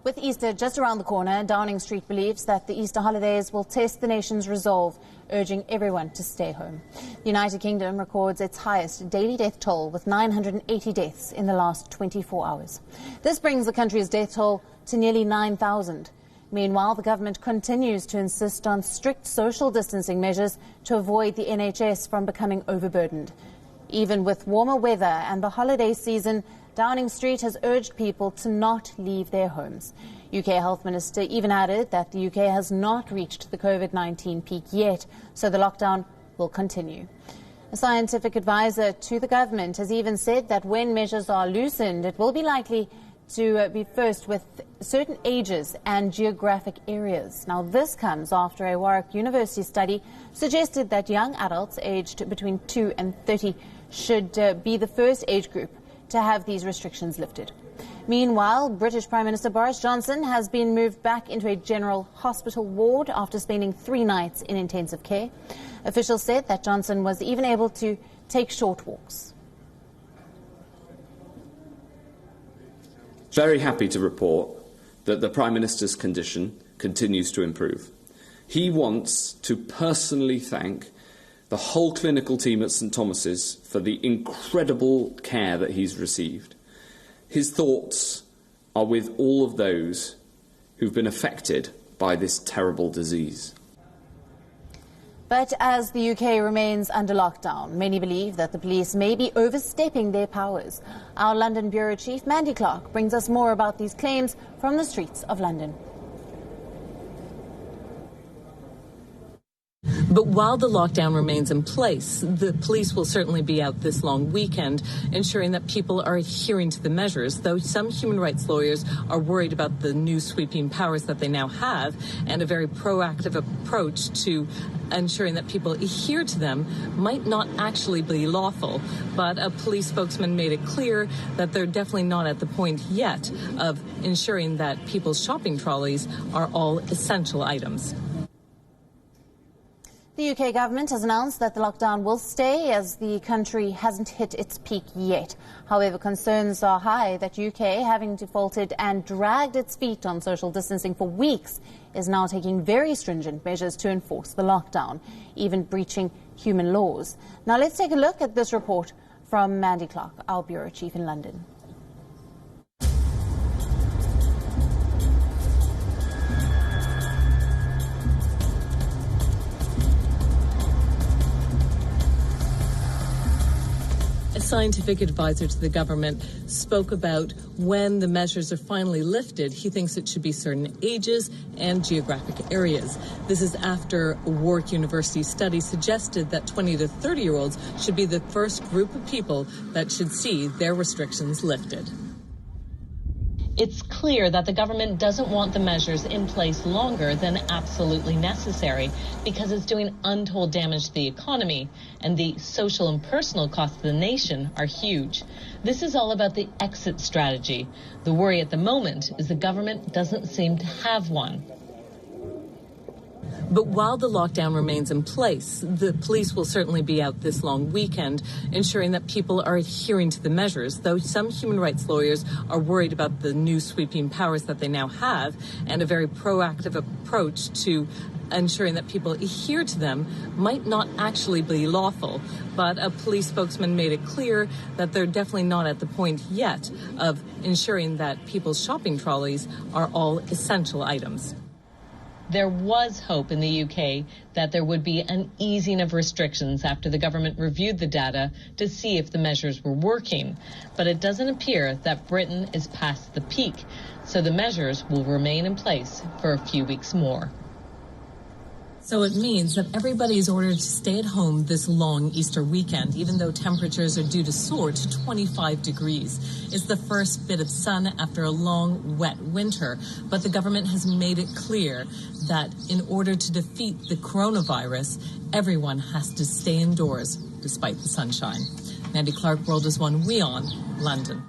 With Easter just around the corner, Downing Street believes that the Easter holidays will test the nation's resolve, urging everyone to stay home. The United Kingdom records its highest daily death toll with 980 deaths in the last 24 hours. This brings the country's death toll to nearly 9,000. Meanwhile, the government continues to insist on strict social distancing measures to avoid the NHS from becoming overburdened. Even with warmer weather and the holiday season, Downing Street has urged people to not leave their homes. UK Health Minister even added that the UK has not reached the COVID-19 peak yet, so the lockdown will continue. A scientific advisor to the government has even said that when measures are loosened, it will be likely to be first with certain ages and geographic areas. Now, this comes after a Warwick University study suggested that young adults aged between 2 and 30 should be the first age group to have these restrictions lifted. Meanwhile, British Prime Minister Boris Johnson has been moved back into a general hospital ward after spending 3 nights in intensive care. Officials said that Johnson was even able to take short walks. Very happy to report that the Prime Minister's condition continues to improve. He wants to personally thank the whole clinical team at St Thomas's for the incredible care that he's received. His thoughts are with all of those who've been affected by this terrible disease. But as the UK remains under lockdown, many believe that the police may be overstepping their powers. Our London Bureau Chief, Mandy Clark, brings us more about these claims from the streets of London. But while the lockdown remains in place, the police will certainly be out this long weekend, ensuring that people are adhering to the measures, though some human rights lawyers are worried about the new sweeping powers that they now have and a very proactive approach to ensuring that people adhere to them might not actually be lawful. But a police spokesman made it clear that they're definitely not at the point yet of ensuring that people's shopping trolleys are all essential items. The UK government has announced that the lockdown will stay as the country hasn't hit its peak yet. However, concerns are high that UK, having defaulted and dragged its feet on social distancing for weeks, is now taking very stringent measures to enforce the lockdown, even breaching human laws. Now let's take a look at this report from Mandy Clark, our bureau chief in London. A scientific advisor to the government spoke about when the measures are finally lifted. He thinks it should be certain ages and geographic areas. This is after a Warwick University study suggested that 20 to 30-year-olds should be the first group of people that should see their restrictions lifted. It's clear that the government doesn't want the measures in place longer than absolutely necessary because it's doing untold damage to the economy, and the social and personal costs of the nation are huge. This is all about the exit strategy. The worry at the moment is the government doesn't seem to have one. But while the lockdown remains in place, the police will certainly be out this long weekend, ensuring that people are adhering to the measures, though some human rights lawyers are worried about the new sweeping powers that they now have and a very proactive approach to ensuring that people adhere to them might not actually be lawful. But a police spokesman made it clear that they're definitely not at the point yet of ensuring that people's shopping trolleys are all essential items. There was hope in the UK that there would be an easing of restrictions after the government reviewed the data to see if the measures were working. But it doesn't appear that Britain is past the peak, so the measures will remain in place for a few weeks more. So it means that everybody is ordered to stay at home this long Easter weekend, even though temperatures are due to soar to 25 degrees. It's the first bit of sun after a long, wet winter, but the government has made it clear that in order to defeat the coronavirus, everyone has to stay indoors despite the sunshine. Mandy Clark, World is One, WION, London.